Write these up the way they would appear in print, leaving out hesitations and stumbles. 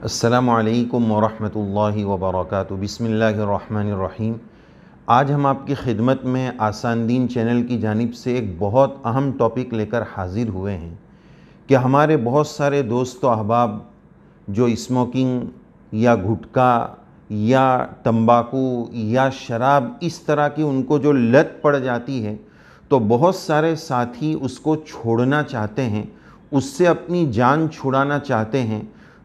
السلام علیکم ورحمۃ اللہ وبرکاتہ۔ بسم اللہ الرحمن الرحیم۔ آج ہم آپ کی خدمت میں آسان دین چینل کی جانب سے ایک بہت اہم ٹاپک لے کر حاضر ہوئے ہیں کہ ہمارے بہت سارے دوست و احباب جو اسموکنگ یا گھٹکا یا تمباکو یا شراب اس طرح کی ان کو جو لت پڑ جاتی ہے، تو بہت سارے ساتھی اس کو چھوڑنا چاہتے ہیں، اس سے اپنی جان چھڑانا چاہتے ہیں۔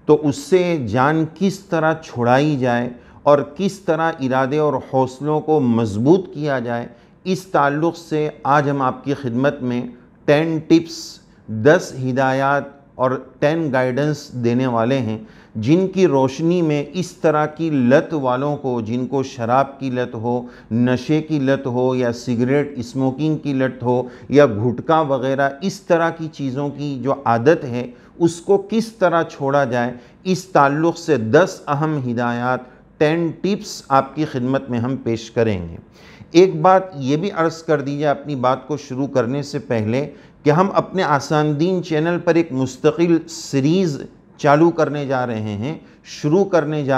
تو اس سے جان کس طرح چھڑائی جائے اور کس طرح ارادے اور حوصلوں کو مضبوط کیا جائے، اس تعلق سے آج ہم آپ کی خدمت میں 10 ٹپس، 10 ہدایات اور 10 گائیڈنس دینے والے ہیں، جن کی روشنی میں اس طرح کی لت والوں کو، جن کو شراب کی لت ہو، نشے کی لت ہو یا سگریٹ اسموکنگ کی لت ہو یا گھٹکا وغیرہ اس طرح کی چیزوں کی جو عادت ہے، اس کو کس طرح چھوڑا جائے، اس تعلق سے 10 اہم ہدایات، 10 ٹپس آپ کی خدمت میں ہم پیش کریں گے۔ ایک بات یہ بھی عرض کر دیجیے اپنی بات کو شروع کرنے سے پہلے کہ ہم اپنے آسان دین چینل پر ایک مستقل سیریز شروع کرنے جا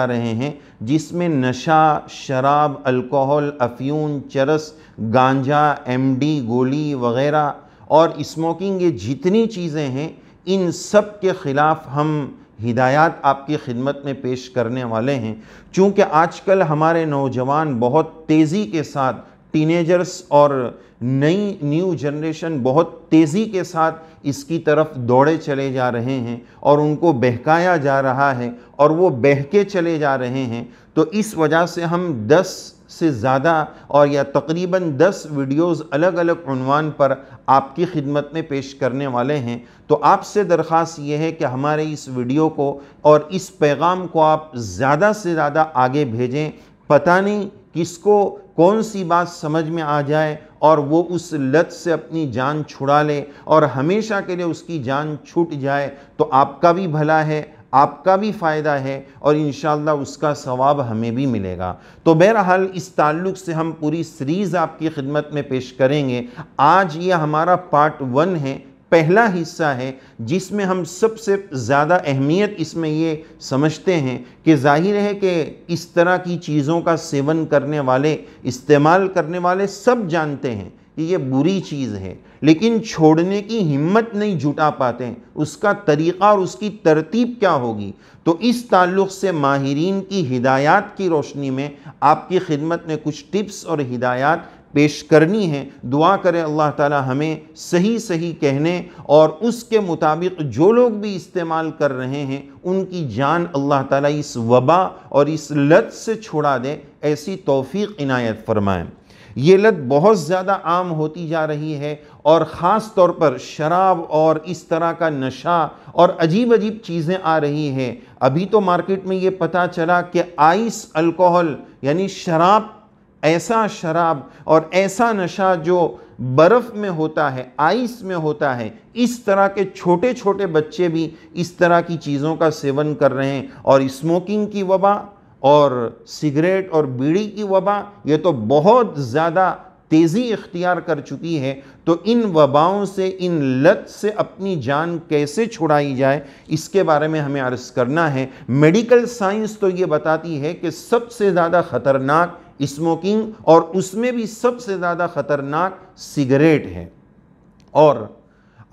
رہے ہیں جس میں نشہ، شراب، الکوہل، افیون، چرس، گانجا، ایم ڈی، گولی وغیرہ اور اسموکنگ، یہ جتنی چیزیں ہیں ان سب کے خلاف ہم ہدایات آپ کی خدمت میں پیش کرنے والے ہیں۔ چونکہ آج کل ہمارے نوجوان بہت تیزی کے ساتھ، ٹینیجرز اور نیو جنریشن بہت تیزی کے ساتھ اس کی طرف دوڑے چلے جا رہے ہیں اور ان کو بہکایا جا رہا ہے اور وہ بہکے چلے جا رہے ہیں۔ تو اس وجہ سے ہم 10 سے زیادہ اور یا تقریباً 10 ویڈیوز الگ الگ عنوان پر آپ کی خدمت میں پیش کرنے والے ہیں۔ تو آپ سے درخواست یہ ہے کہ ہمارے اس ویڈیو کو اور اس پیغام کو آپ زیادہ سے زیادہ آگے بھیجیں۔ پتہ نہیں کس کو کون سی بات سمجھ میں آ جائے اور وہ اس لت سے اپنی جان چھڑا لے اور ہمیشہ کے لیے اس کی جان چھوٹ جائے، تو آپ کا بھی بھلا ہے، آپ کا بھی فائدہ ہے اور انشاءاللہ اس کا ثواب ہمیں بھی ملے گا۔ تو بہرحال اس تعلق سے ہم پوری سیریز آپ کی خدمت میں پیش کریں گے۔ آج یہ ہمارا پارٹ 1 ہے، پہلا حصہ ہے، جس میں ہم سب سے زیادہ اہمیت اس میں یہ سمجھتے ہیں کہ ظاہر ہے کہ اس طرح کی چیزوں کا سیون کرنے والے، استعمال کرنے والے سب جانتے ہیں کہ یہ بری چیز ہے، لیکن چھوڑنے کی ہمت نہیں جھٹا پاتے ہیں۔ اس کا طریقہ اور اس کی ترتیب کیا ہوگی؟ تو اس تعلق سے ماہرین کی ہدایات کی روشنی میں آپ کی خدمت میں کچھ ٹپس اور ہدایات پیش کرنی ہے۔ دعا کریں اللہ تعالی ہمیں صحیح کہنے اور اس کے مطابق جو لوگ بھی استعمال کر رہے ہیں ان کی جان اللہ تعالی اس وبا اور اس لت سے چھڑا دے، ایسی توفیق عنایت فرمائیں۔ یہ لت بہت زیادہ عام ہوتی جا رہی ہے اور خاص طور پر شراب اور اس طرح کا نشہ اور عجیب چیزیں آ رہی ہیں۔ ابھی تو مارکیٹ میں یہ پتہ چلا کہ آئس الکوہل یعنی شراب، ایسا شراب اور ایسا نشہ جو برف میں ہوتا ہے، آئس میں ہوتا ہے، اس طرح کے چھوٹے چھوٹے بچے بھی اس طرح کی چیزوں کا سیون کر رہے ہیں۔ اور اسموکنگ کی وبا اور سگریٹ اور بیڑی کی وبا یہ تو بہت زیادہ تیزی اختیار کر چکی ہے۔ تو ان وباؤں سے، ان لت سے اپنی جان کیسے چھڑائی جائے، اس کے بارے میں ہمیں عرض کرنا ہے۔ میڈیکل سائنس تو یہ بتاتی ہے کہ سب سے زیادہ خطرناک اسموکنگ اور اس میں بھی سب سے زیادہ خطرناک سگریٹ ہے۔ اور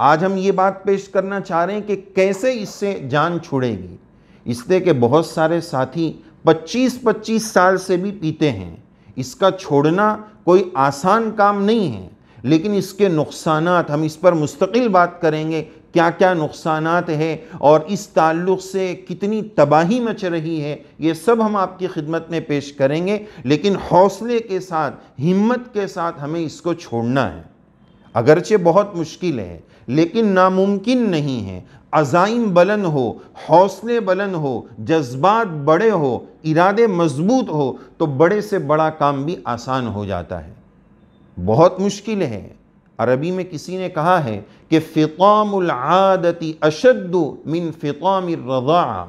آج ہم یہ بات پیش کرنا چاہ رہے ہیں کہ کیسے اس سے جان چھڑے گی۔ اس لیے کہ بہت سارے ساتھی 25 سال سے بھی پیتے ہیں۔ اس کا چھوڑنا کوئی آسان کام نہیں ہے، لیکن اس کے نقصانات، ہم اس پر مستقل بات کریں گے، کیا کیا نقصانات ہیں اور اس تعلق سے کتنی تباہی مچ رہی ہے، یہ سب ہم آپ کی خدمت میں پیش کریں گے۔ لیکن حوصلے کے ساتھ، ہمت کے ساتھ ہمیں اس کو چھوڑنا ہے۔ اگرچہ بہت مشکل ہے لیکن ناممکن نہیں ہے۔ عزائم بلند ہو، حوصلے بلند ہو، جذبات بڑے ہو، ارادے مضبوط ہو تو بڑے سے بڑا کام بھی آسان ہو جاتا ہے۔ بہت مشکل ہے۔ عربی میں کسی نے کہا ہے کہ فطام العادت اشد من فطام الرضاعہ،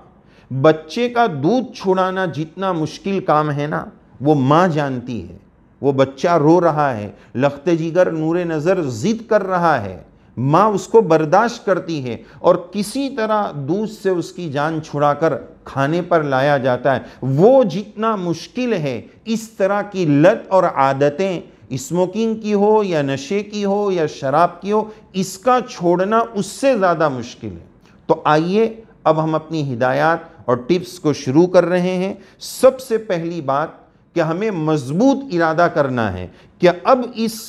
بچے کا دودھ چھڑانا جتنا مشکل کام ہے نا، وہ ماں جانتی ہے۔ وہ بچہ رو رہا ہے، لخت جگر نور نظر ضد کر رہا ہے، ماں اس کو برداشت کرتی ہے اور کسی طرح دودھ سے اس کی جان چھڑا کر کھانے پر لایا جاتا ہے۔ وہ جتنا مشکل ہے اس طرح کی لت اور عادتیں، اسموکنگ کی ہو یا نشے کی ہو یا شراب کی ہو، اس کا چھوڑنا اس سے زیادہ مشکل ہے۔ تو آئیے اب ہم اپنی ہدایات اور ٹپس کو شروع کر رہے ہیں۔ سب سے پہلی بات کہ ہمیں مضبوط ارادہ کرنا ہے کہ اب اس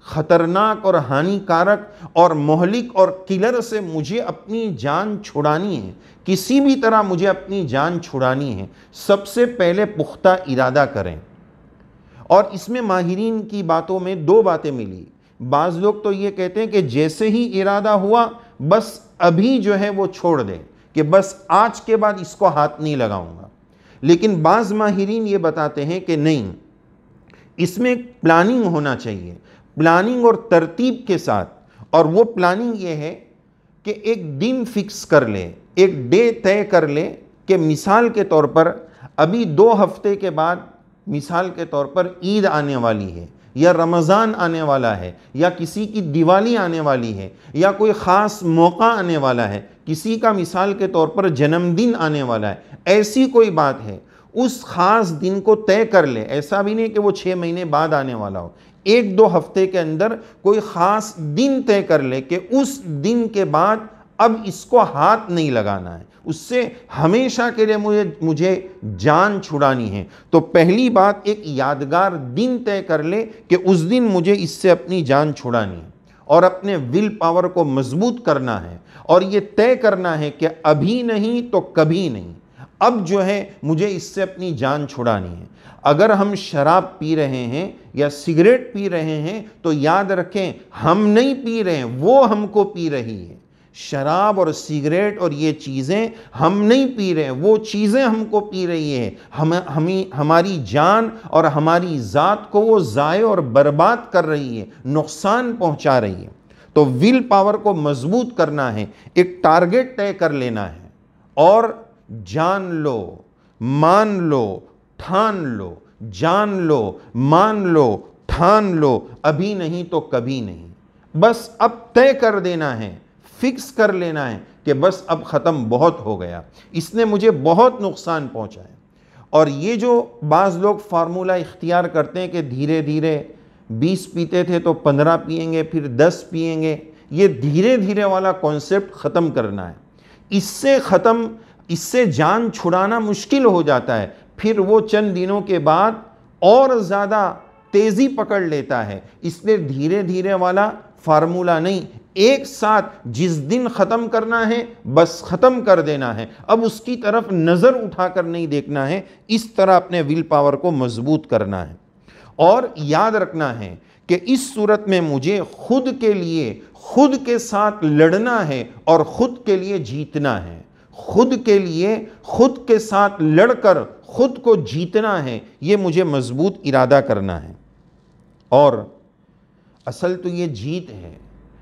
خطرناک اور ہانی کارک اور مہلک اور کلر سے مجھے اپنی جان چھڑانی ہے، کسی بھی طرح مجھے اپنی جان چھڑانی ہے۔ سب سے پہلے پختہ ارادہ کریں، اور اس میں ماہرین کی باتوں میں دو باتیں ملی۔ بعض لوگ تو یہ کہتے ہیں کہ جیسے ہی ارادہ ہوا بس ابھی جو ہے وہ چھوڑ دیں، کہ بس آج کے بعد اس کو ہاتھ نہیں لگاؤں گا۔ لیکن بعض ماہرین یہ بتاتے ہیں کہ نہیں، اس میں ایک پلاننگ ہونا چاہیے، پلاننگ اور ترتیب کے ساتھ۔ اور وہ پلاننگ یہ ہے کہ ایک دن فکس کر لے، ایک ڈے طے کر لے، کہ مثال کے طور پر ابھی 2 ہفتے کے بعد مثال کے طور پر عید آنے والی ہے، یا رمضان آنے والا ہے، یا کسی کی دیوالی آنے والی ہے، یا کوئی خاص موقع آنے والا ہے، کسی کا مثال کے طور پر جنم دن آنے والا ہے، ایسی کوئی بات ہے، اس خاص دن کو طے کر لے۔ ایسا بھی نہیں کہ وہ 6 مہینے بعد آنے والا ہو، 1-2 ہفتے کے اندر کوئی خاص دن طے کر لے کہ اس دن کے بعد اب اس کو ہاتھ نہیں لگانا ہے، اس سے ہمیشہ کے لیے مجھے جان چھڑانی ہے۔ تو پہلی بات، ایک یادگار دن طے کر لے کہ اس دن مجھے اس سے اپنی جان چھڑانی ہے، اور اپنے ول پاور کو مضبوط کرنا ہے، اور یہ طے کرنا ہے کہ ابھی نہیں تو کبھی نہیں، اب جو ہے مجھے اس سے اپنی جان چھڑانی ہے۔ اگر ہم شراب پی رہے ہیں یا سگریٹ پی رہے ہیں تو یاد رکھیں ہم نہیں پی رہے ہیں، وہ ہم کو پی رہی ہے۔ شراب اور سگریٹ اور یہ چیزیں ہم نہیں پی رہے ہیں، وہ چیزیں ہم کو پی رہی ہے، ہماری جان اور ہماری ذات کو وہ ضائع اور برباد کر رہی ہے، نقصان پہنچا رہی ہے۔ تو ول پاور کو مضبوط کرنا ہے، ایک ٹارگٹ طے کر لینا ہے، اور جان لو، مان لو، ٹھان لو، جان لو، مان لو، ٹھان لو، ابھی نہیں تو کبھی نہیں۔ بس اب طے کر دینا ہے، فکس کر لینا ہے کہ بس اب ختم، بہت ہو گیا، اس نے مجھے بہت نقصان پہنچا ہے۔ اور یہ جو بعض لوگ فارمولہ اختیار کرتے ہیں کہ دھیرے دھیرے 20 پیتے تھے تو 15 پئیں گے، پھر 10 پئیں گے، یہ دھیرے دھیرے والا کانسیپٹ ختم کرنا ہے۔ اس سے جان چھڑانا مشکل ہو جاتا ہے، پھر وہ چند دنوں کے بعد اور زیادہ تیزی پکڑ لیتا ہے۔ اس لیے دھیرے دھیرے والا فارمولہ نہیں، ایک ساتھ جس دن ختم کرنا ہے بس ختم کر دینا ہے، اب اس کی طرف نظر اٹھا کر نہیں دیکھنا ہے، اس طرح اپنے ول پاور کو مضبوط کرنا ہے۔ اور یاد رکھنا ہے کہ اس صورت میں مجھے خود کے لیے خود کے ساتھ لڑنا ہے اور خود کے لیے جیتنا ہے، خود کے لیے خود کے ساتھ لڑ کر خود کو جیتنا ہے، یہ مجھے مضبوط ارادہ کرنا ہے۔ اور اصل تو یہ جیت ہے،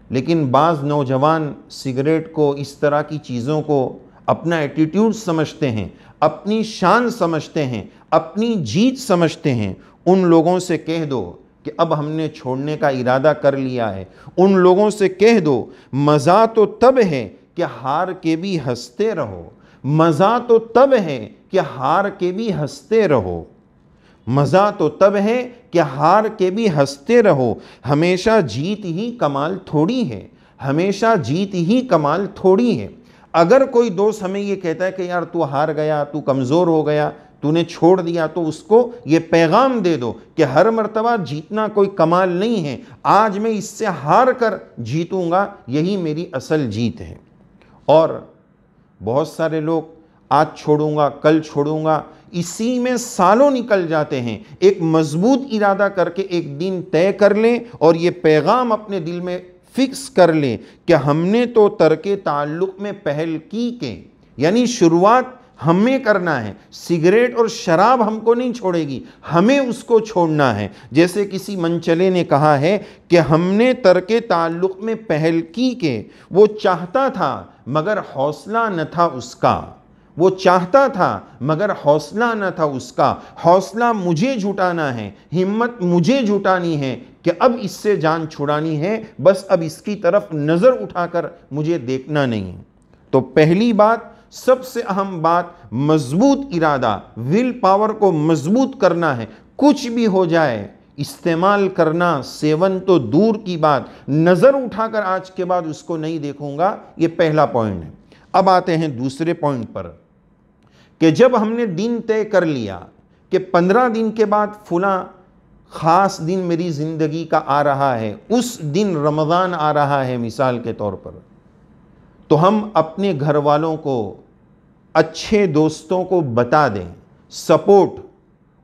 لیکن بعض نوجوان سگریٹ کو، اس طرح کی چیزوں کو اپنا ایٹیٹیوڈ سمجھتے ہیں، اپنی شان سمجھتے ہیں، اپنی جیت سمجھتے ہیں۔ ان لوگوں سے کہہ دو کہ اب ہم نے چھوڑنے کا ارادہ کر لیا ہے، ان لوگوں سے کہہ دو مزہ تو تب ہے کہ ہار کے بھی ہنستے رہو، مزہ تو تب ہے کہ ہار کے بھی ہنستے رہو، مزہ تو تب ہے کہ ہار کے بھی ہنستے رہو، ہمیشہ جیت ہی کمال تھوڑی ہے، ہمیشہ جیت ہی کمال تھوڑی ہے۔ اگر کوئی دوست ہمیں یہ کہتا ہے کہ یار تو ہار گیا، تو کمزور ہو گیا، تو نے چھوڑ دیا، تو اس کو یہ پیغام دے دو کہ ہر مرتبہ جیتنا کوئی کمال نہیں ہے، آج میں اس سے ہار کر جیتوں گا، یہی میری اصل جیت ہے۔ اور بہت سارے لوگ آج چھوڑوں گا، کل چھوڑوں گا، اسی میں سالوں نکل جاتے ہیں۔ ایک مضبوط ارادہ کر کے ایک دن طے کر لیں اور یہ پیغام اپنے دل میں فکس کر لیں کہ ہم نے تو ترک تعلق میں پہل کی، کہ یعنی شروعات ہمیں کرنا ہے، سگریٹ اور شراب ہم کو نہیں چھوڑے گی، ہمیں اس کو چھوڑنا ہے۔ جیسے کسی منچلے نے کہا ہے کہ ہم نے ترک تعلق میں پہل کی، کہ وہ چاہتا تھا مگر حوصلہ نہ تھا اس کا، وہ چاہتا تھا مگر حوصلہ نہ تھا اس کا، حوصلہ مجھے جھٹانا ہے، ہمت مجھے جھٹانی ہے، کہ اب اس سے جان چھڑانی ہے، بس اب اس کی طرف نظر اٹھا کر مجھے دیکھنا نہیں ہے۔ تو پہلی بات، سب سے اہم بات، مضبوط ارادہ، ول پاور کو مضبوط کرنا ہے۔ کچھ بھی ہو جائے استعمال کرنا، سیون تو دور کی بات، نظر اٹھا کر آج کے بعد اس کو نہیں دیکھوں گا، یہ پہلا پوائنٹ ہے۔ اب آتے ہیں دوسرے پوائنٹ پر، کہ جب ہم نے دن طے کر لیا کہ 15 دن کے بعد فلاں خاص دن میری زندگی کا آ رہا ہے، اس دن رمضان آ رہا ہے مثال کے طور پر، تو ہم اپنے گھر والوں کو، اچھے دوستوں کو بتا دیں۔ سپورٹ،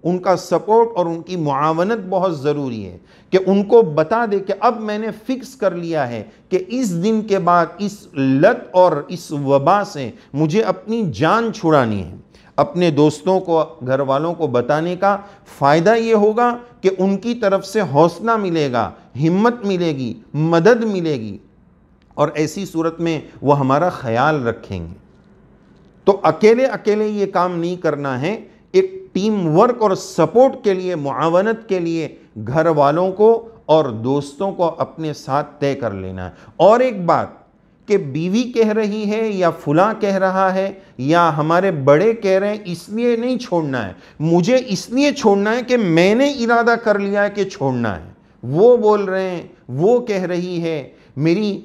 ان کا سپورٹ اور ان کی معاونت بہت ضروری ہے، کہ ان کو بتا دے کہ اب میں نے فکس کر لیا ہے کہ اس دن کے بعد اس لت اور اس وبا سے مجھے اپنی جان چھڑانی ہے۔ اپنے دوستوں کو، گھر والوں کو بتانے کا فائدہ یہ ہوگا کہ ان کی طرف سے حوصلہ ملے گا، ہمت ملے گی، مدد ملے گی، اور ایسی صورت میں وہ ہمارا خیال رکھیں گے۔ تو اکیلے یہ کام نہیں کرنا ہے، ایک ٹیم ورک اور سپورٹ کے لیے، معاونت کے لیے گھر والوں کو اور دوستوں کو اپنے ساتھ طے کر لینا ہے۔ اور ایک بات، کہ بیوی کہہ رہی ہے یا فلاں کہہ رہا ہے یا ہمارے بڑے کہہ رہے ہیں اس لیے نہیں چھوڑنا ہے، مجھے اس لیے چھوڑنا ہے کہ میں نے ارادہ کر لیا ہے کہ چھوڑنا ہے۔ وہ بول رہے ہیں، وہ کہہ رہی ہے، میری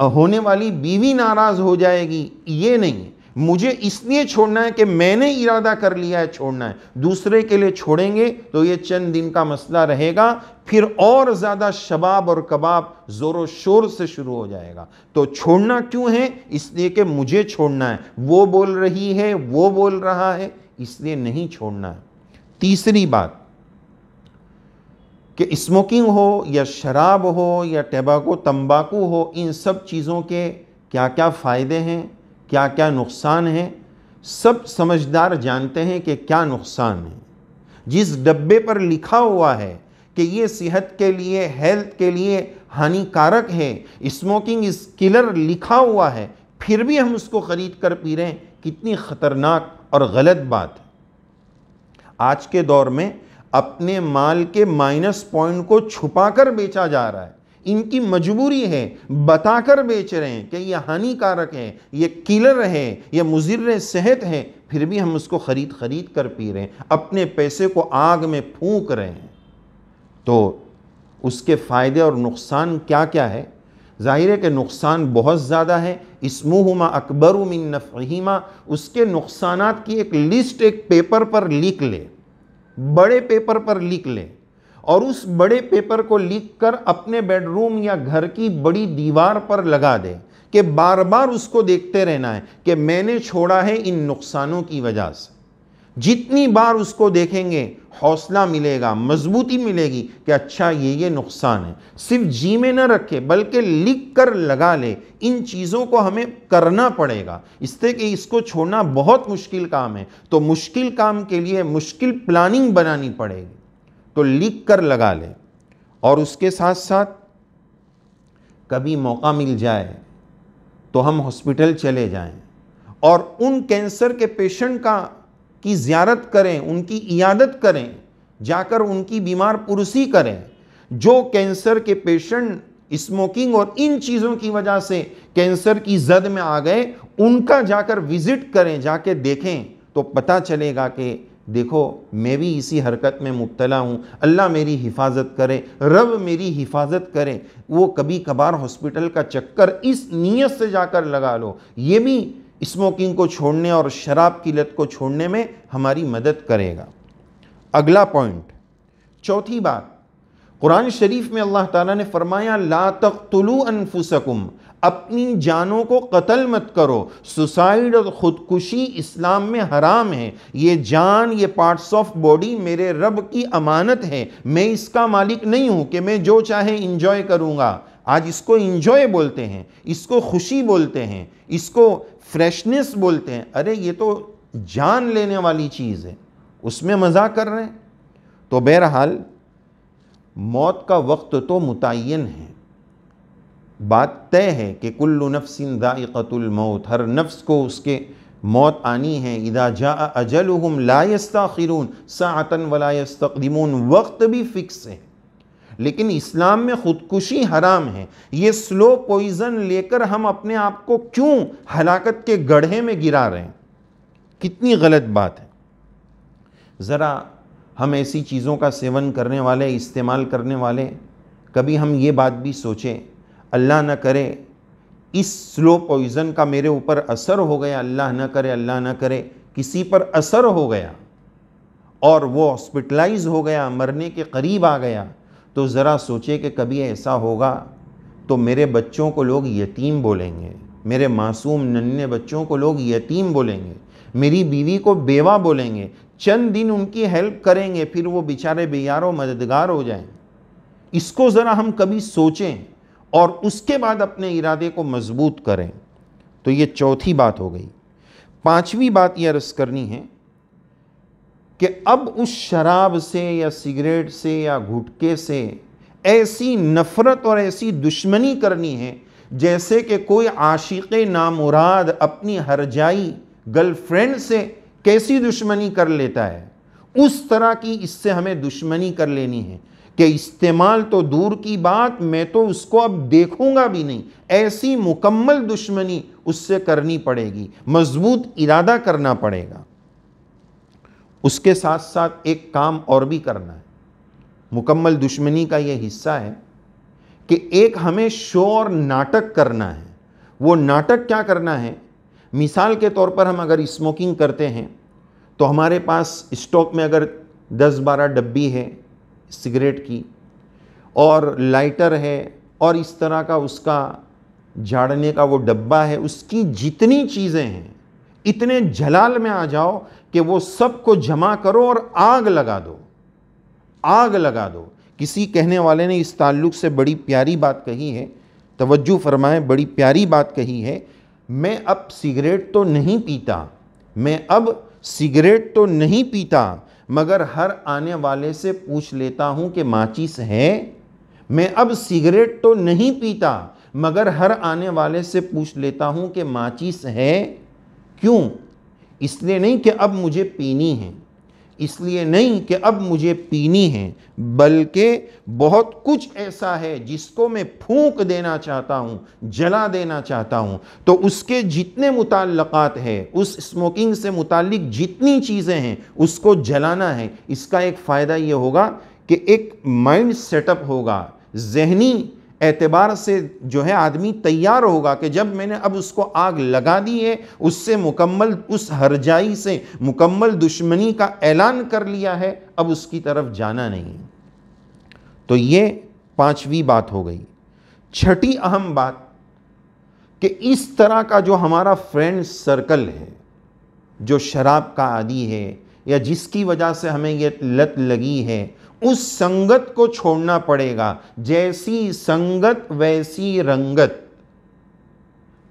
ہونے والی بیوی ناراض ہو جائے گی، یہ نہیں، مجھے اس لیے چھوڑنا ہے کہ میں نے ارادہ کر لیا ہے چھوڑنا ہے۔ دوسرے کے لیے چھوڑیں گے تو یہ چند دن کا مسئلہ رہے گا، پھر اور زیادہ شباب اور کباب زور و شور سے شروع ہو جائے گا۔ تو چھوڑنا کیوں ہے؟ اس لیے کہ مجھے چھوڑنا ہے، وہ بول رہی ہے، وہ بول رہا ہے، اس لیے نہیں چھوڑنا ہے۔ تیسری بات، کہ اسموکنگ ہو یا شراب ہو یا ٹیباکو تمباکو ہو، ان سب چیزوں کے کیا کیا فائدے ہیں، کیا کیا نقصان ہیں، سب سمجھدار جانتے ہیں کہ کیا نقصان ہے۔ جس ڈبے پر لکھا ہوا ہے کہ یہ صحت کے لیے، ہیلتھ کے لیے ہانی کارک ہے، اسموکنگ از کلر لکھا ہوا ہے، پھر بھی ہم اس کو خرید کر پی رہے ہیں، کتنی خطرناک اور غلط بات ہے۔ آج کے دور میں اپنے مال کے مائنس پوائنٹ کو چھپا کر بیچا جا رہا ہے، ان کی مجبوری ہے، بتا کر بیچ رہے ہیں کہ یہ ہانی کارک ہے، یہ کلر ہے، یہ مضر صحت ہے، پھر بھی ہم اس کو خرید کر پی رہے ہیں، اپنے پیسے کو آگ میں پھونک رہے ہیں۔ تو اس کے فائدے اور نقصان کیا کیا ہے؟ ظاہر ہے کہ نقصان بہت زیادہ ہے۔ اسمہما اکبر من نفعہما، اس کے نقصانات کی ایک لسٹ ایک پیپر پر لکھ لے، بڑے پیپر پر لکھ لے، اور اس بڑے پیپر کو لکھ کر اپنے بیڈ روم یا گھر کی بڑی دیوار پر لگا دے، کہ بار بار اس کو دیکھتے رہنا ہے کہ میں نے چھوڑا ہے ان نقصانوں کی وجہ سے۔ جتنی بار اس کو دیکھیں گے حوصلہ ملے گا، مضبوطی ملے گی کہ اچھا یہ نقصان ہے۔ صرف جی میں نہ رکھے بلکہ لکھ کر لگا لے۔ ان چیزوں کو ہمیں کرنا پڑے گا، اس سے کہ اس کو چھوڑنا بہت مشکل کام ہے، تو مشکل کام کے لیے مشکل پلاننگ بنانی پڑے گی، تو لکھ کر لگا لے۔ اور اس کے ساتھ ساتھ کبھی موقع مل جائے تو ہم ہاسپٹل چلے جائیں اور ان کینسر کے پیشنٹ کی زیارت کریں، ان کی عیادت کریں، جا کر ان کی بیمار پرسی کریں۔ جو کینسر کے پیشنٹ اسموکنگ اور ان چیزوں کی وجہ سے کینسر کی زد میں آ گئے، ان کا جا کر وزٹ کریں، جا کے دیکھیں، تو پتہ چلے گا کہ دیکھو میں بھی اسی حرکت میں مبتلا ہوں، اللہ میری حفاظت کرے، رب میری حفاظت کرے۔ وہ کبھی کبھار ہاسپٹل کا چکر اس نیت سے جا کر لگا لو، یہ بھی اسموکنگ کو چھوڑنے اور شراب کی لت کو چھوڑنے میں ہماری مدد کرے گا۔ اگلا پوائنٹ، چوتھی بات، قرآن شریف میں اللہ تعالیٰ نے فرمایا لا تقتلوا انفسکم، اپنی جانوں کو قتل مت کرو۔ سوسائڈ اور خودکشی اسلام میں حرام ہے۔ یہ جان، یہ پارٹس آف باڈی میرے رب کی امانت ہے، میں اس کا مالک نہیں ہوں کہ میں جو چاہے انجوائے کروں گا۔ آج اس کو انجوائے بولتے ہیں، اس کو خوشی بولتے ہیں، اس کو فریشنس بولتے ہیں۔ ارے یہ تو جان لینے والی چیز ہے، اس میں مزاق کر رہے ہیں۔ تو بہرحال موت کا وقت تو متعین ہے، بات طے ہے کہ کل نفس ذائقۃ الموت، ہر نفس کو اس کے موت آنی ہے۔ اذا جاء اجلہم لا یستاخرون ساعۃ ولا یستقدمون، وقت بھی فکس ہے، لیکن اسلام میں خودکشی حرام ہے. یہ سلو پوائزن لے کر ہم اپنے آپ کو کیوں ہلاکت کے گڑھے میں گرا رہے ہیں؟ کتنی غلط بات ہے. ذرا ہم ایسی چیزوں کا سیون کرنے والے، استعمال کرنے والے، کبھی ہم یہ بات بھی سوچیں، اللہ نہ کرے اس سلو پوائزن کا میرے اوپر اثر ہو گیا، اللہ نہ کرے کسی پر اثر ہو گیا اور وہ ہاسپٹلائز ہو گیا، مرنے کے قریب آ گیا، تو ذرا سوچے کہ کبھی ایسا ہوگا تو میرے بچوں کو لوگ یتیم بولیں گے، میرے معصوم ننھے بچوں کو لوگ یتیم بولیں گے، میری بیوی کو بیوہ بولیں گے، چند دن ان کی ہیلپ کریں گے، پھر وہ بیچارے بے یار و مددگار ہو جائیں. اس کو ذرا ہم کبھی سوچیں اور اس کے بعد اپنے ارادے کو مضبوط کریں. تو یہ چوتھی بات ہو گئی. پانچویں بات یہ عرض کرنی ہے کہ اب اس شراب سے یا سگریٹ سے یا گھٹکے سے ایسی نفرت اور ایسی دشمنی کرنی ہے جیسے کہ کوئی عاشق نامراد اپنی ہرجائی گرل فرینڈ سے کیسی دشمنی کر لیتا ہے، اس طرح کی اس سے ہمیں دشمنی کر لینی ہے کہ استعمال تو دور کی بات، میں تو اس کو اب دیکھوں گا بھی نہیں. ایسی مکمل دشمنی اس سے کرنی پڑے گی، مضبوط ارادہ کرنا پڑے گا. اس کے ساتھ ساتھ ایک کام اور بھی کرنا ہے. مکمل دشمنی کا یہ حصہ ہے کہ ایک ہمیں شو اور ناٹک کرنا ہے. وہ ناٹک کیا کرنا ہے؟ مثال کے طور پر ہم اگر اسموکنگ کرتے ہیں تو ہمارے پاس اسٹاک میں اگر 10-12 ڈبی ہے سگریٹ کی اور لائٹر ہے اور اس طرح کا اس کا جھاڑنے کا وہ ڈبہ ہے، اس کی جتنی چیزیں ہیں اتنے جلال میں آ جاؤ کہ وہ سب کو جمع کرو اور آگ لگا دو. کسی کہنے والے نے اس تعلق سے بڑی پیاری بات کہی ہے، توجہ فرمائیں، بڑی پیاری بات کہی ہے. میں اب سگریٹ تو نہیں پیتا مگر ہر آنے والے سے پوچھ لیتا ہوں کہ ماچس ہے. میں اب سگریٹ تو نہیں پیتا مگر ہر آنے والے سے پوچھ لیتا ہوں کہ ماچس ہے. کیوں؟ اس لیے نہیں کہ اب مجھے پینی ہے، بلکہ بہت کچھ ایسا ہے جس کو میں پھونک دینا چاہتا ہوں، جلا دینا چاہتا ہوں. تو اس کے جتنے متعلقات ہیں، اس اسموکنگ سے متعلق جتنی چیزیں ہیں، اس کو جلانا ہے. اس کا ایک فائدہ یہ ہوگا کہ ایک مائنڈ سیٹ اپ ہوگا، ذہنی اعتبار سے جو ہے آدمی تیار ہوگا کہ جب میں نے اب اس کو آگ لگا دی ہے، اس سے مکمل، اس ہرجائی سے مکمل دشمنی کا اعلان کر لیا ہے، اب اس کی طرف جانا نہیں. تو یہ پانچویں بات ہو گئی. چھٹی اہم بات کہ اس طرح کا جو ہمارا فرینڈ سرکل ہے جو شراب کا عادی ہے یا جس کی وجہ سے ہمیں یہ لت لگی ہے، اس سنگت کو چھوڑنا پڑے گا. جیسی سنگت ویسی رنگت.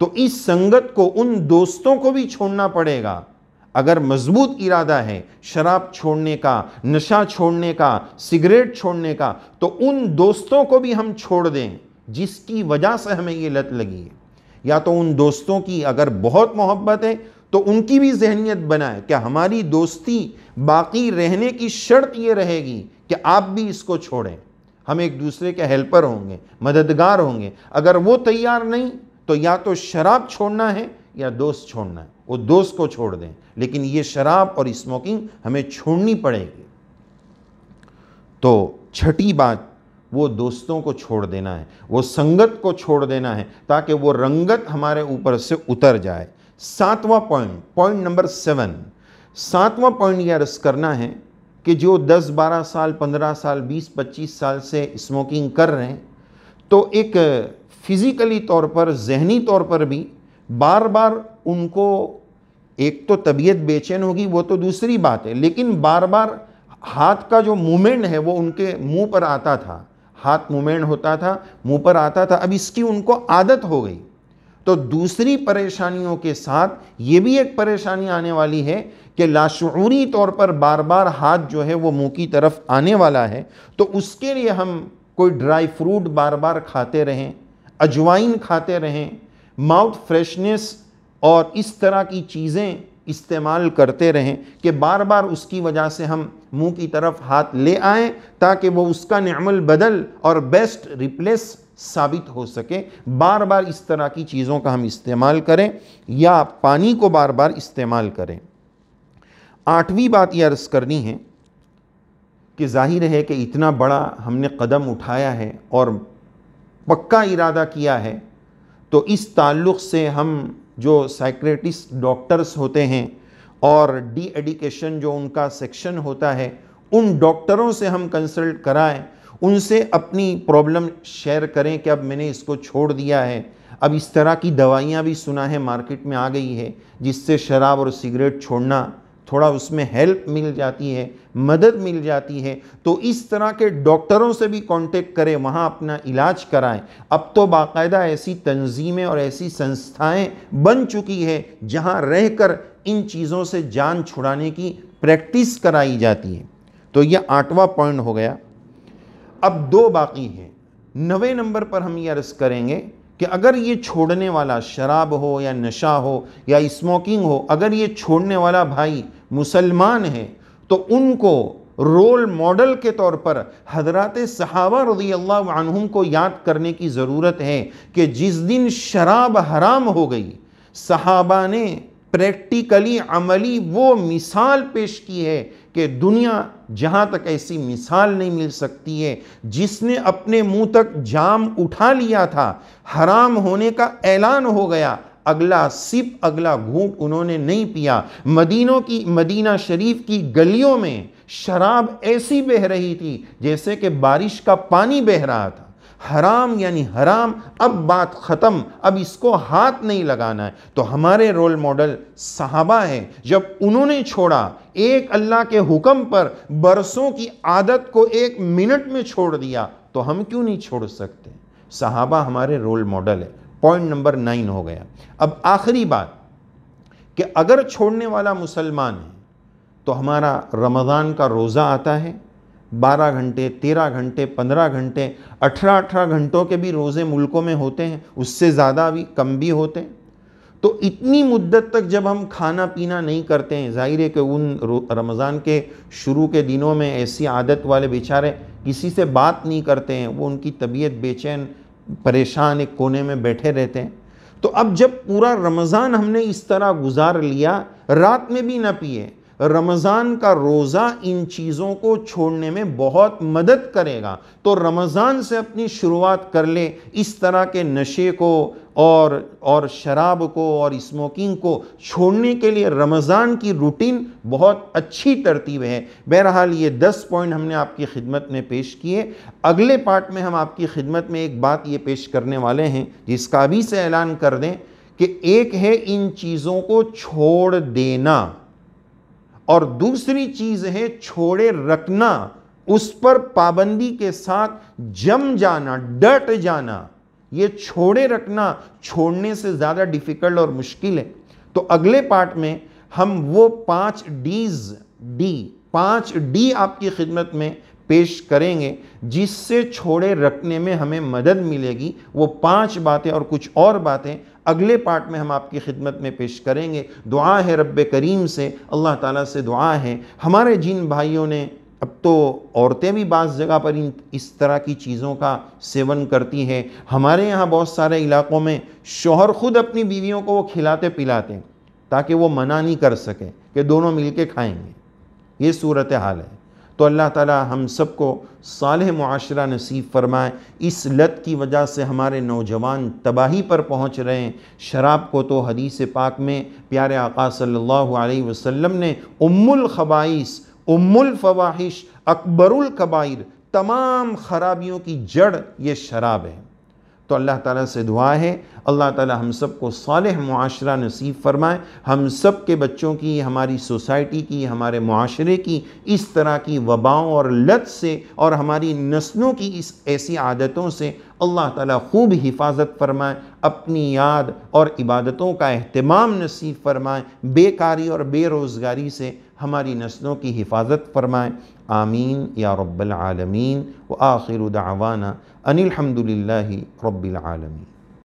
تو اس سنگت کو، ان دوستوں کو بھی چھوڑنا پڑے گا. اگر مضبوط ارادہ ہے شراب چھوڑنے کا، نشہ چھوڑنے کا، سگریٹ چھوڑنے کا، تو ان دوستوں کو بھی ہم چھوڑ دیں جس کی وجہ سے ہمیں یہ لت لگی ہے. یا تو ان دوستوں کی اگر بہت محبت ہے تو ان کی بھی ذہنیت بنائے کہ ہماری دوستی باقی رہنے کی شرط یہ رہے گی کہ آپ بھی اس کو چھوڑیں. ہم ایک دوسرے کے ہیلپر ہوں گے، مددگار ہوں گے. اگر وہ تیار نہیں تو یا تو شراب چھوڑنا ہے یا دوست چھوڑنا ہے. وہ دوست کو چھوڑ دیں، لیکن یہ شراب اور اسموکنگ ہمیں چھوڑنی پڑے گی. تو چھٹی بات وہ دوستوں کو چھوڑ دینا ہے، وہ سنگت کو چھوڑ دینا ہے تاکہ وہ رنگت ہمارے اوپر سے اتر جائے. ساتواں پوائنٹ نمبر 7. ساتواں پوائنٹ یہ عرض کرنا ہے کہ جو 10-12 سال، 15 سال، 20-25 سال سے اسموکنگ کر رہے ہیں تو ایک فزیکلی طور پر، ذہنی طور پر بھی بار بار ان کو ایک تو طبیعت بے چین ہوگی، وہ تو دوسری بات ہے، لیکن بار بار ہاتھ کا جو مومنٹ ہے وہ ان کے منہ پر آتا تھا، ہاتھ مومنٹ ہوتا تھا، منہ پر آتا تھا. اب اس کی ان کو عادت ہو گئی. تو دوسری پریشانیوں کے ساتھ یہ بھی ایک پریشانی آنے والی ہے کہ لاشعوری طور پر بار بار ہاتھ جو ہے وہ منہ کی طرف آنے والا ہے. تو اس کے لیے ہم کوئی ڈرائی فروٹ بار بار کھاتے رہیں، اجوائن کھاتے رہیں، ماؤتھ فریشنس اور اس طرح کی چیزیں استعمال کرتے رہیں کہ بار بار اس کی وجہ سے ہم منہ کی طرف ہاتھ لے آئیں تاکہ وہ اس کا نعم البدل اور بیسٹ ریپلیس ثابت ہو سکے۔ بار بار اس طرح کی چیزوں کا ہم استعمال کریں یا پانی کو بار بار استعمال کریں۔ 8ویں بات یہ عرض کرنی ہے کہ ظاہر ہے کہ اتنا بڑا ہم نے قدم اٹھایا ہے اور پکا ارادہ کیا ہے، تو اس تعلق سے ہم جو سائیکریٹسٹ ڈاکٹرز ہوتے ہیں اور ڈی ایڈیکیشن جو ان کا سیکشن ہوتا ہے، ان ڈاکٹروں سے ہم کنسلٹ کرائیں، ان سے اپنی پرابلم شیئر کریں کہ اب میں نے اس کو چھوڑ دیا ہے، اب اس طرح کی دوائیاں بھی سنا ہے مارکیٹ میں آ گئی ہے جس سے شراب اور سگریٹ چھوڑنا تھوڑا اس میں ہیلپ مل جاتی ہے، مدد مل جاتی ہے، تو اس طرح کے ڈاکٹروں سے بھی کانٹیکٹ کریں، وہاں اپنا علاج کرائیں۔ اب تو باقاعدہ ایسی تنظیمیں اور ایسی سنستھائیں بن چکی ہے جہاں رہ کر ان چیزوں سے جان چھڑانے کی پریکٹس کرائی جاتی ہے۔ تو یہ 8واں پوائنٹ ہو گیا۔ اب 2 باقی ہیں۔ 9ویں نمبر پر ہم یہ عرض کریں گے کہ اگر یہ چھوڑنے والا شراب ہو یا نشہ ہو یا اسموکنگ ہو، اگر یہ چھوڑنے والا بھائی مسلمان ہے تو ان کو رول ماڈل کے طور پر حضرات صحابہ رضی اللہ عنہم کو یاد کرنے کی ضرورت ہے کہ جس دن شراب حرام ہو گئی، صحابہ نے پریکٹیکلی عملی وہ مثال پیش کی ہے کہ دنیا جہاں تک ایسی مثال نہیں مل سکتی ہے۔ جس نے اپنے منہ تک جام اٹھا لیا تھا، حرام ہونے کا اعلان ہو گیا، اگلا سپ اگلا گھونٹ انہوں نے نہیں پیا۔ مدینہ شریف کی گلیوں میں شراب ایسی بہہ رہی تھی جیسے کہ بارش کا پانی بہہ رہا تھا۔ حرام یعنی حرام، اب بات ختم، اب اس کو ہاتھ نہیں لگانا ہے۔ تو ہمارے رول ماڈل صحابہ ہیں، جب انہوں نے چھوڑا، ایک اللہ کے حکم پر برسوں کی عادت کو 1 منٹ میں چھوڑ دیا، تو ہم کیوں نہیں چھوڑ سکتے؟ صحابہ ہمارے رول ماڈل ہے۔ پوائنٹ نمبر 9 ہو گیا۔ اب آخری بات کہ اگر چھوڑنے والا مسلمان ہے تو ہمارا رمضان کا روزہ آتا ہے، 12 گھنٹے 13 گھنٹے 15 گھنٹے 18 گھنٹوں کے بھی روزے ملکوں میں ہوتے ہیں، اس سے زیادہ بھی کم بھی ہوتے ہیں۔ تو اتنی مدت تک جب ہم کھانا پینا نہیں کرتے ہیں، ظاہر ہے کہ ان رمضان کے شروع کے دنوں میں ایسی عادت والے بیچارے کسی سے بات نہیں کرتے ہیں، وہ ان کی طبیعت بے چین پریشان ایک کونے میں بیٹھے رہتے ہیں۔ تو اب جب پورا رمضان ہم نے اس طرح گزار لیا، رات میں بھی نہ پیے، رمضان کا روزہ ان چیزوں کو چھوڑنے میں بہت مدد کرے گا۔ تو رمضان سے اپنی شروعات کر لے، اس طرح کے نشے کو اور شراب کو اور اسموکنگ کو چھوڑنے کے لیے رمضان کی روٹین بہت اچھی ترتیب ہے۔ بہرحال یہ 10 پوائنٹ ہم نے آپ کی خدمت میں پیش کیے۔ اگلے پارٹ میں ہم آپ کی خدمت میں ایک بات یہ پیش کرنے والے ہیں جس کا ابھی سے اعلان کر دیں کہ ایک ہے ان چیزوں کو چھوڑ دینا، اور دوسری چیز ہے چھوڑے رکھنا، اس پر پابندی کے ساتھ جم جانا، ڈٹ جانا۔ یہ چھوڑے رکھنا چھوڑنے سے زیادہ ڈیفیکلٹ اور مشکل ہے۔ تو اگلے پارٹ میں ہم وہ 5 ڈی آپ کی خدمت میں پیش کریں گے جس سے چھوڑے رکھنے میں ہمیں مدد ملے گی۔ وہ 5 باتیں اور کچھ اور باتیں اگلے پارٹ میں ہم آپ کی خدمت میں پیش کریں گے۔ دعا ہے رب کریم سے، اللہ تعالیٰ سے دعا ہے، ہمارے جن بھائیوں نے، اب تو عورتیں بھی بعض جگہ پر اس طرح کی چیزوں کا سیون کرتی ہے، ہمارے یہاں بہت سارے علاقوں میں شوہر خود اپنی بیویوں کو وہ کھلاتے پلاتے ہیں تاکہ وہ منع نہیں کر سکے کہ دونوں مل کے کھائیں گے۔ یہ صورتحال ہے۔ تو اللہ تعالی ہم سب کو صالح معاشرہ نصیب فرمائے۔ اس لت کی وجہ سے ہمارے نوجوان تباہی پر پہنچ رہے ہیں۔ شراب کو تو حدیث پاک میں پیارے آقا صلی اللہ علیہ وسلم نے ام الخبائث، ام الفواحش، اکبر الکبائر، تمام خرابیوں کی جڑ یہ شراب ہے۔ تو اللہ تعالیٰ سے دعا ہے اللہ تعالیٰ ہم سب کو صالح معاشرہ نصیب فرمائے، ہم سب کے بچوں کی، ہماری سوسائٹی کی، ہمارے معاشرے کی اس طرح کی وباؤں اور لت سے اور ہماری نسلوں کی اس ایسی عادتوں سے اللہ تعالیٰ خوب حفاظت فرمائے، اپنی یاد اور عبادتوں کا اہتمام نصیب فرمائے، بیکاری اور بے روزگاری سے ہماری نسلوں کی حفاظت فرمائے۔ آمین یا رب العالمین۔ وآخر دعوانا ان الحمد للہ رب العالمین۔